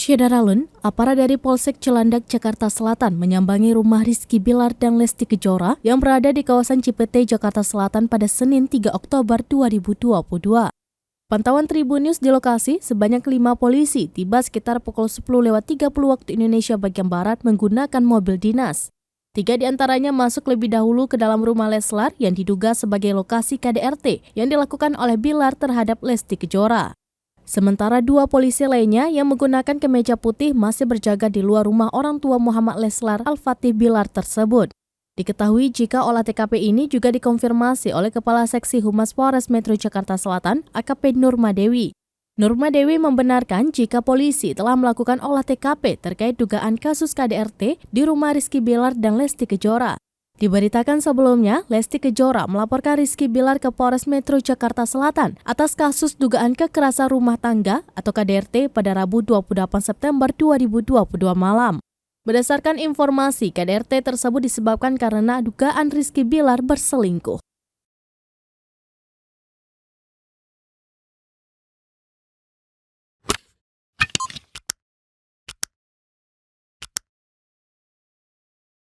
Syedaralun, aparat dari Polsek Cilandak, Jakarta Selatan menyambangi rumah Rizky Bilar dan Lesti Kejora yang berada di kawasan Cipete, Jakarta Selatan pada Senin 3 Oktober 2022. Pantauan Tribun News di lokasi, sebanyak 5 polisi tiba sekitar pukul 10.30 waktu Indonesia bagian Barat menggunakan mobil dinas. 3 diantaranya masuk lebih dahulu ke dalam rumah Leslar yang diduga sebagai lokasi KDRT yang dilakukan oleh Bilar terhadap Lesti Kejora. Sementara 2 polisi lainnya yang menggunakan kemeja putih masih berjaga di luar rumah orang tua Muhammad Leslar Al-Fatih Bilar tersebut. Diketahui jika olah TKP ini juga dikonfirmasi oleh Kepala Seksi Humas Polres Metro Jakarta Selatan, AKP Nurmadewi. Nurmadewi membenarkan jika polisi telah melakukan olah TKP terkait dugaan kasus KDRT di rumah Rizky Bilar dan Lesti Kejora. Diberitakan sebelumnya, Lesti Kejora melaporkan Rizky Bilar ke Polres Metro Jakarta Selatan atas kasus dugaan kekerasan rumah tangga atau KDRT pada Rabu 28 September 2022 malam. Berdasarkan informasi, KDRT tersebut disebabkan karena dugaan Rizky Bilar berselingkuh.